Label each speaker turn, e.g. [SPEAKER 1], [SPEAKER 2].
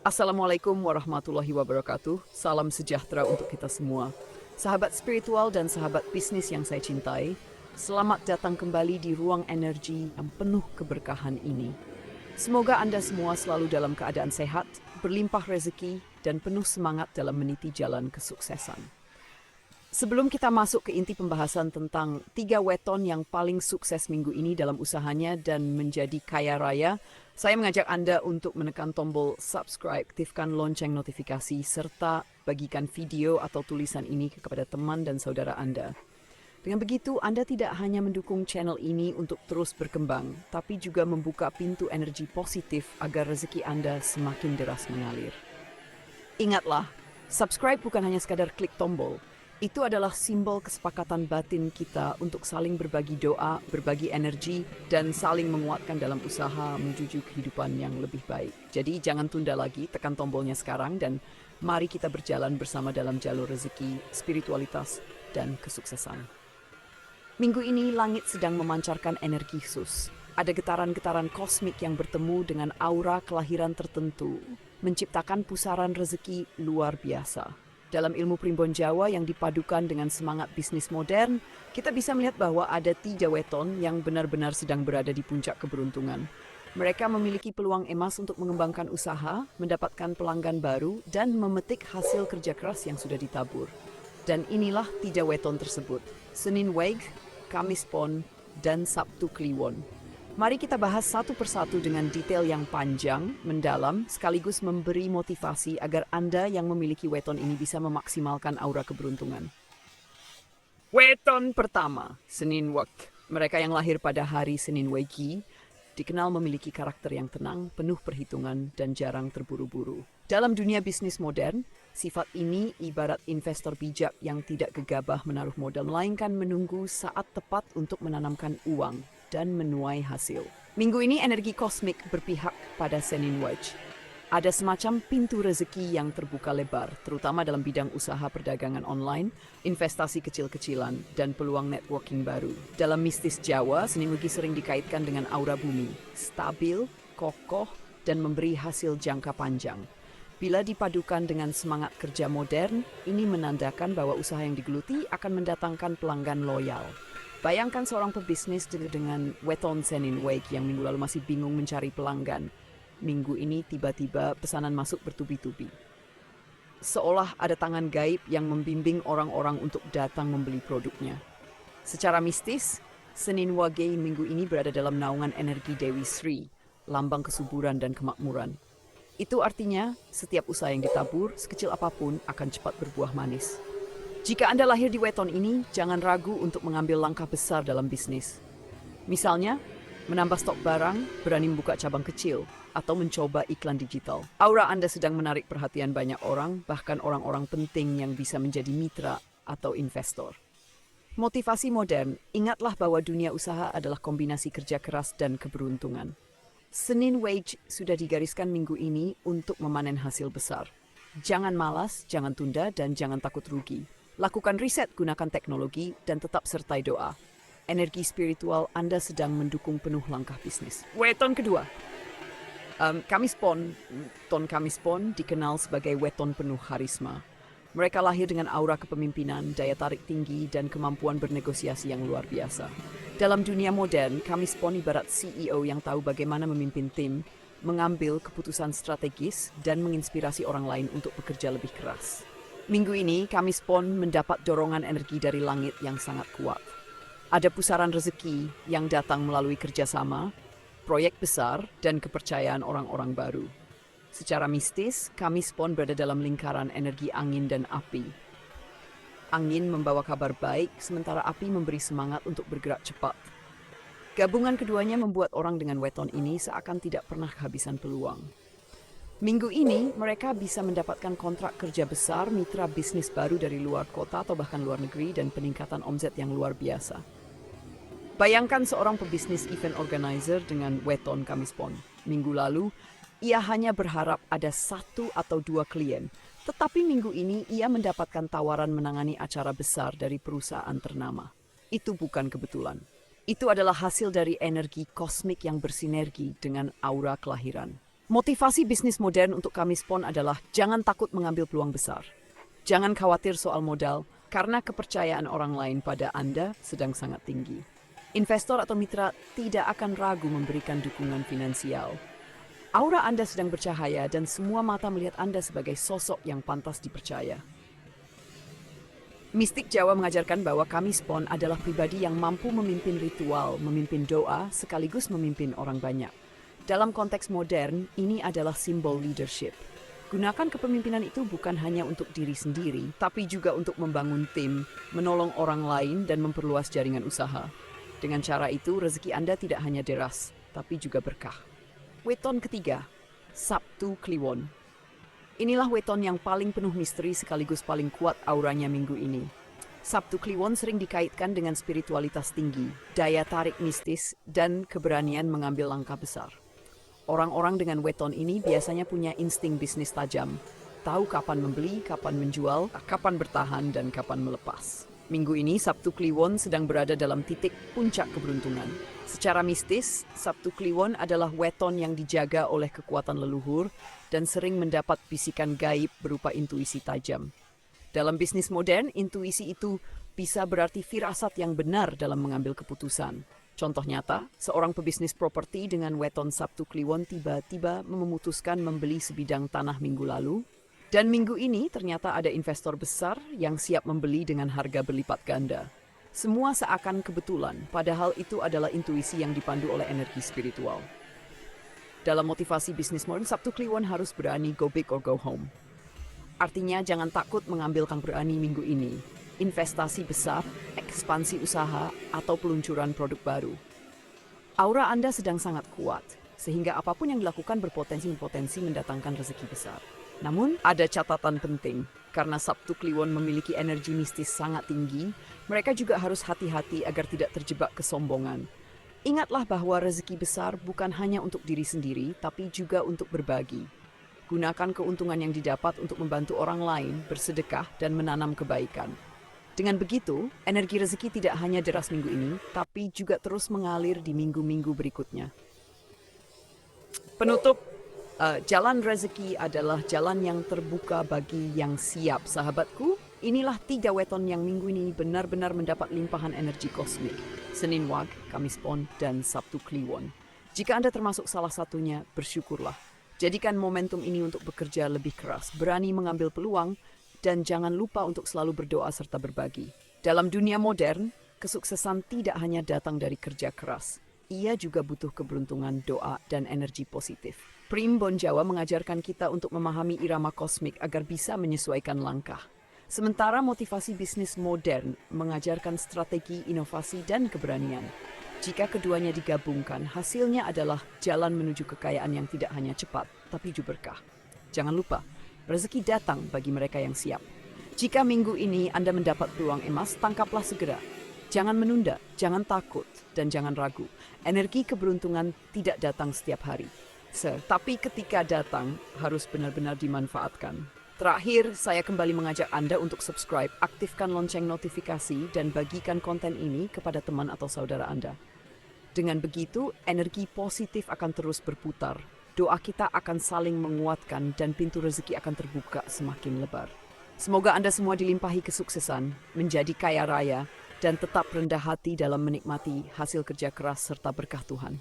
[SPEAKER 1] Assalamualaikum warahmatullahi wabarakatuh. Salam sejahtera untuk kita semua. Sahabat spiritual dan sahabat bisnis yang saya cintai, selamat datang kembali di ruang energi yang penuh keberkahan ini. Semoga Anda semua selalu dalam keadaan sehat, berlimpah rezeki, dan penuh semangat dalam meniti jalan kesuksesan. Sebelum kita masuk ke inti pembahasan tentang 3 weton yang paling sukses minggu ini dalam usahanya dan menjadi kaya raya, saya mengajak Anda untuk menekan tombol subscribe, aktifkan lonceng notifikasi, serta bagikan video atau tulisan ini kepada teman dan saudara Anda. Dengan begitu, Anda tidak hanya mendukung channel ini untuk terus berkembang, tapi juga membuka pintu energi positif agar rezeki Anda semakin deras mengalir. Ingatlah, subscribe bukan hanya sekadar klik tombol. Itu adalah simbol kesepakatan batin kita untuk saling berbagi doa, berbagi energi, dan saling menguatkan dalam usaha menuju kehidupan yang lebih baik. Jadi jangan tunda lagi, tekan tombolnya sekarang dan mari kita berjalan bersama dalam jalur rezeki, spiritualitas, dan kesuksesan. Minggu ini langit sedang memancarkan energi khusus. Ada getaran-getaran kosmik yang bertemu dengan aura kelahiran tertentu, menciptakan pusaran rezeki luar biasa. Dalam ilmu primbon Jawa yang dipadukan dengan semangat bisnis modern, kita bisa melihat bahwa ada 3 weton yang benar-benar sedang berada di puncak keberuntungan. Mereka memiliki peluang emas untuk mengembangkan usaha, mendapatkan pelanggan baru, dan memetik hasil kerja keras yang sudah ditabur. Dan inilah 3 weton tersebut: Senin Wage, Kamis Pon, dan Sabtu Kliwon. Mari kita bahas satu persatu dengan detail yang panjang, mendalam, sekaligus memberi motivasi agar Anda yang memiliki weton ini bisa memaksimalkan aura keberuntungan. Weton pertama, Senin Wage. Mereka yang lahir pada hari Senin Wage dikenal memiliki karakter yang tenang, penuh perhitungan, dan jarang terburu-buru. Dalam dunia bisnis modern, sifat ini ibarat investor bijak yang tidak gegabah menaruh modal, melainkan menunggu saat tepat untuk menanamkan uang dan menuai hasil. Minggu ini energi kosmik berpihak pada Senin Wage. Ada semacam pintu rezeki yang terbuka lebar, terutama dalam bidang usaha perdagangan online, investasi kecil-kecilan, dan peluang networking baru. Dalam mistis Jawa, Senin Wage sering dikaitkan dengan aura bumi, stabil, kokoh, dan memberi hasil jangka panjang. Bila dipadukan dengan semangat kerja modern, ini menandakan bahwa usaha yang digeluti akan mendatangkan pelanggan loyal. Bayangkan seorang pebisnis dengan weton Senin Wage yang minggu lalu masih bingung mencari pelanggan. Minggu ini tiba-tiba pesanan masuk bertubi-tubi. Seolah ada tangan gaib yang membimbing orang-orang untuk datang membeli produknya. Secara mistis, Senin Wage minggu ini berada dalam naungan energi Dewi Sri, lambang kesuburan dan kemakmuran. Itu artinya setiap usaha yang ditabur, sekecil apapun, akan cepat berbuah manis. Jika Anda lahir di weton ini, jangan ragu untuk mengambil langkah besar dalam bisnis. Misalnya, menambah stok barang, berani membuka cabang kecil, atau mencoba iklan digital. Aura Anda sedang menarik perhatian banyak orang, bahkan orang-orang penting yang bisa menjadi mitra atau investor. Motivasi modern, ingatlah bahwa dunia usaha adalah kombinasi kerja keras dan keberuntungan. Senin Wage sudah digariskan minggu ini untuk memanen hasil besar. Jangan malas, jangan tunda, dan jangan takut rugi. Lakukan riset, gunakan teknologi, dan tetap sertai doa. Energi spiritual Anda sedang mendukung penuh langkah bisnis. Weton kedua. Kamis Pon. Ton Kamis Pon dikenal sebagai weton penuh karisma. Mereka lahir dengan aura kepemimpinan, daya tarik tinggi, dan kemampuan bernegosiasi yang luar biasa. Dalam dunia modern, Kamis Pon ibarat CEO yang tahu bagaimana memimpin tim, mengambil keputusan strategis, dan menginspirasi orang lain untuk bekerja lebih keras. Minggu ini, Kamis Pon mendapat dorongan energi dari langit yang sangat kuat. Ada pusaran rezeki yang datang melalui kerjasama, proyek besar, dan kepercayaan orang-orang baru. Secara mistis, Kamis Pon berada dalam lingkaran energi angin dan api. Angin membawa kabar baik, sementara api memberi semangat untuk bergerak cepat. Gabungan keduanya membuat orang dengan weton ini seakan tidak pernah kehabisan peluang. Minggu ini, mereka bisa mendapatkan kontrak kerja besar, mitra bisnis baru dari luar kota atau bahkan luar negeri, dan peningkatan omset yang luar biasa. Bayangkan seorang pebisnis event organizer dengan weton Kamis Pon. Minggu lalu, ia hanya berharap ada 1 atau 2 klien. Tetapi minggu ini, ia mendapatkan tawaran menangani acara besar dari perusahaan ternama. Itu bukan kebetulan. Itu adalah hasil dari energi kosmik yang bersinergi dengan aura kelahiran. Motivasi bisnis modern untuk kami Spon adalah jangan takut mengambil peluang besar. Jangan khawatir soal modal, karena kepercayaan orang lain pada Anda sedang sangat tinggi. Investor atau mitra tidak akan ragu memberikan dukungan finansial. Aura Anda sedang bercahaya dan semua mata melihat Anda sebagai sosok yang pantas dipercaya. Mistik Jawa mengajarkan bahwa kami Spon adalah pribadi yang mampu memimpin ritual, memimpin doa, sekaligus memimpin orang banyak. Dalam konteks modern, ini adalah simbol leadership. Gunakan kepemimpinan itu bukan hanya untuk diri sendiri, tapi juga untuk membangun tim, menolong orang lain, dan memperluas jaringan usaha. Dengan cara itu, rezeki Anda tidak hanya deras, tapi juga berkah. Weton ketiga, Sabtu Kliwon. Inilah weton yang paling penuh misteri sekaligus paling kuat auranya minggu ini. Sabtu Kliwon sering dikaitkan dengan spiritualitas tinggi, daya tarik mistis, dan keberanian mengambil langkah besar. Orang-orang dengan weton ini biasanya punya insting bisnis tajam, tahu kapan membeli, kapan menjual, kapan bertahan, dan kapan melepas. Minggu ini, Sabtu Kliwon sedang berada dalam titik puncak keberuntungan. Secara mistis, Sabtu Kliwon adalah weton yang dijaga oleh kekuatan leluhur dan sering mendapat bisikan gaib berupa intuisi tajam. Dalam bisnis modern, intuisi itu bisa berarti firasat yang benar dalam mengambil keputusan. Contoh nyata, seorang pebisnis properti dengan weton Sabtu Kliwon tiba-tiba memutuskan membeli sebidang tanah minggu lalu, dan minggu ini ternyata ada investor besar yang siap membeli dengan harga berlipat ganda. Semua seakan kebetulan, padahal itu adalah intuisi yang dipandu oleh energi spiritual. Dalam motivasi bisnis modern, Sabtu Kliwon harus berani go big or go home. Artinya jangan takut mengambil kang berani minggu ini. Investasi besar, ekspansi usaha, atau peluncuran produk baru. Aura Anda sedang sangat kuat, sehingga apapun yang dilakukan berpotensi mendatangkan rezeki besar. Namun, ada catatan penting. Karena Sabtu Kliwon memiliki energi mistis sangat tinggi, mereka juga harus hati-hati agar tidak terjebak kesombongan. Ingatlah bahwa rezeki besar bukan hanya untuk diri sendiri, tapi juga untuk berbagi. Gunakan keuntungan yang didapat untuk membantu orang lain, bersedekah, dan menanam kebaikan. Dengan begitu, energi rezeki tidak hanya deras minggu ini, tapi juga terus mengalir di minggu-minggu berikutnya. Penutup, jalan rezeki adalah jalan yang terbuka bagi yang siap. Sahabatku, inilah 3 weton yang minggu ini benar-benar mendapat limpahan energi kosmik. Senin Wag, Kamis Pon, dan Sabtu Kliwon. Jika Anda termasuk salah satunya, bersyukurlah. Jadikan momentum ini untuk bekerja lebih keras, berani mengambil peluang, dan jangan lupa untuk selalu berdoa serta berbagi. Dalam dunia modern, kesuksesan tidak hanya datang dari kerja keras. Ia juga butuh keberuntungan, doa, dan energi positif. Primbon Jawa mengajarkan kita untuk memahami irama kosmik agar bisa menyesuaikan langkah. Sementara motivasi bisnis modern mengajarkan strategi, inovasi, dan keberanian. Jika keduanya digabungkan, hasilnya adalah jalan menuju kekayaan yang tidak hanya cepat, tapi juga berkah. Jangan lupa, rezeki datang bagi mereka yang siap. Jika minggu ini Anda mendapat peluang emas, tangkaplah segera. Jangan menunda, jangan takut, dan jangan ragu. Energi keberuntungan tidak datang setiap hari. Tapi ketika datang, harus benar-benar dimanfaatkan. Terakhir, saya kembali mengajak Anda untuk subscribe, aktifkan lonceng notifikasi, dan bagikan konten ini kepada teman atau saudara Anda. Dengan begitu, energi positif akan terus berputar. Doa kita akan saling menguatkan dan pintu rezeki akan terbuka semakin lebar. Semoga Anda semua dilimpahi kesuksesan, menjadi kaya raya, dan tetap rendah hati dalam menikmati hasil kerja keras serta berkah Tuhan.